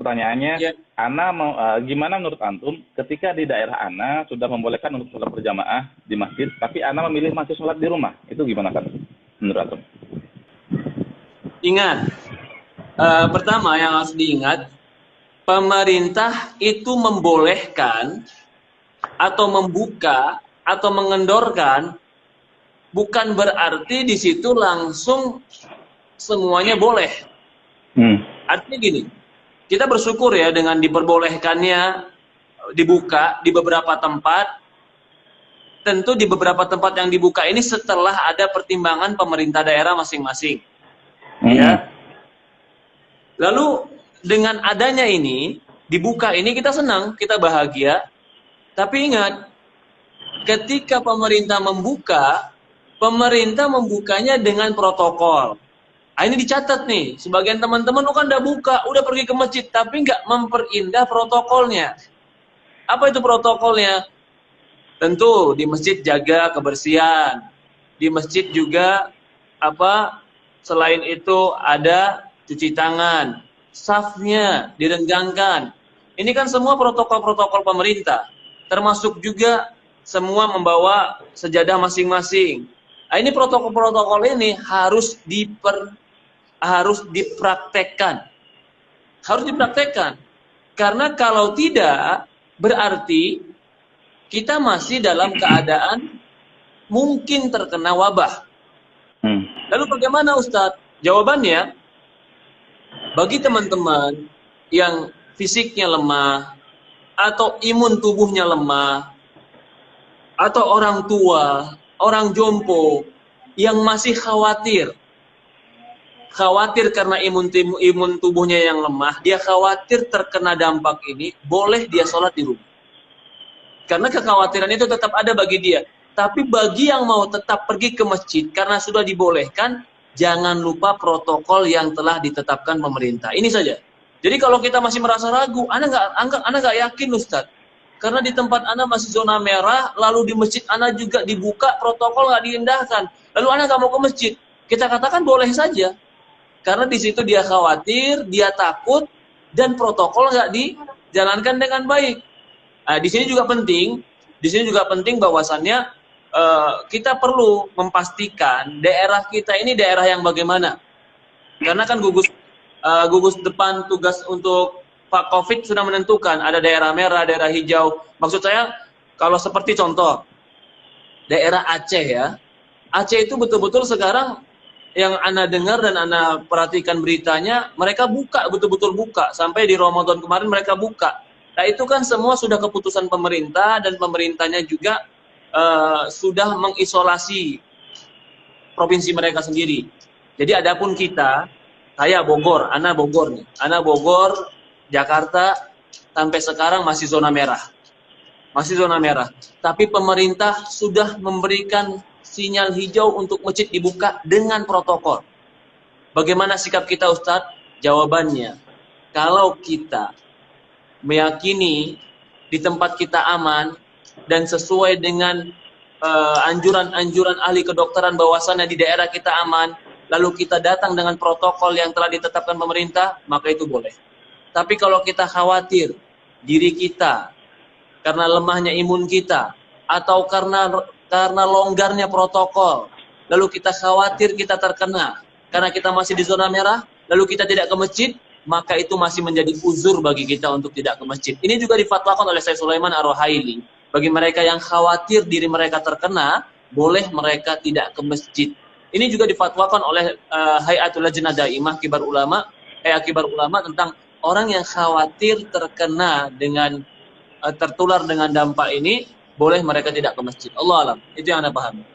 pertanyaannya, Ya, Ana mau gimana menurut antum ketika di daerah Ana sudah membolehkan untuk sholat berjamaah di masjid, tapi Ana memilih masih sholat di rumah, itu gimana kan menurut antum? ingat, pertama yang harus diingat, pemerintah itu membolehkan atau membuka atau mengendorkan bukan berarti di situ langsung semuanya boleh. Artinya gini, kita bersyukur ya dengan diperbolehkannya dibuka di beberapa tempat. Tentu di beberapa tempat yang dibuka ini setelah ada pertimbangan pemerintah daerah masing-masing. Ya. Lalu dengan adanya ini, dibuka ini kita senang, kita bahagia. Tapi ingat, ketika pemerintah membukanya dengan protokol. Nah, ini dicatat nih, sebagian teman-teman kan udah buka, udah pergi ke masjid, tapi nggak memperindah protokolnya. Apa itu protokolnya? Tentu di masjid jaga kebersihan. Di masjid juga selain itu ada cuci tangan, safnya direnggangkan. Ini kan semua protokol-protokol pemerintah. Termasuk juga semua membawa sejadah masing-masing. Nah, ini protokol-protokol ini harus dipraktekkan. Harus dipraktekkan. Karena kalau tidak, berarti kita masih dalam keadaan mungkin terkena wabah. Lalu bagaimana Ustadz? Jawabannya, bagi teman-teman yang fisiknya lemah, atau imun tubuhnya lemah, atau orang tua, orang jompo, yang masih khawatir karena imun tubuhnya yang lemah, dia khawatir terkena dampak ini, boleh dia sholat di rumah. Karena kekhawatiran itu tetap ada bagi dia. Tapi bagi yang mau tetap pergi ke masjid karena sudah dibolehkan, jangan lupa protokol yang telah ditetapkan pemerintah. Ini saja. Jadi kalau kita masih merasa ragu, Anda nggak yakin Ustadz. Karena di tempat Anda masih zona merah, lalu di masjid Anda juga dibuka, protokol nggak diindahkan. Lalu Anda nggak mau ke masjid. Kita katakan boleh saja. Karena di situ dia khawatir, dia takut, dan protokol nggak dijalankan dengan baik. Nah, di sini juga penting bahwasannya kita perlu memastikan daerah kita ini daerah yang bagaimana. Karena kan gugus depan tugas untuk Pak Covid sudah menentukan ada daerah merah, daerah hijau. Maksud saya kalau seperti contoh daerah Aceh ya. Aceh itu betul-betul sekarang yang Anda dengar dan Anda perhatikan beritanya, mereka betul-betul buka. Sampai di Ramadan kemarin mereka buka. Nah itu kan semua sudah keputusan pemerintah dan pemerintahnya juga sudah mengisolasi provinsi mereka sendiri. Jadi adapun kita, saya Bogor, Ana Bogor nih. Ana Bogor, Jakarta sampai sekarang masih zona merah. Masih zona merah. Tapi pemerintah sudah memberikan sinyal hijau untuk masjid dibuka dengan protokol. Bagaimana sikap kita Ustadz? Jawabannya, kalau kita meyakini di tempat kita aman dan sesuai dengan anjuran-anjuran ahli kedokteran bahwasannya di daerah kita aman, lalu kita datang dengan protokol yang telah ditetapkan pemerintah, maka itu boleh. Tapi kalau kita khawatir diri kita karena lemahnya imun kita atau karena longgarnya protokol, lalu kita khawatir kita terkena karena kita masih di zona merah, lalu kita tidak ke masjid, maka itu masih menjadi uzur bagi kita untuk tidak ke masjid. Ini juga difatwakan oleh Syekh Sulaiman Ar-Ruhaili. Bagi mereka yang khawatir diri mereka terkena, boleh mereka tidak ke masjid. Ini juga difatwakan oleh Hayatul Lajnah Daimah Kibar Ulama tentang orang yang khawatir terkena dengan tertular dengan dampak ini, boleh mereka tidak ke masjid. Allah alam. Itu yang Anda pahami.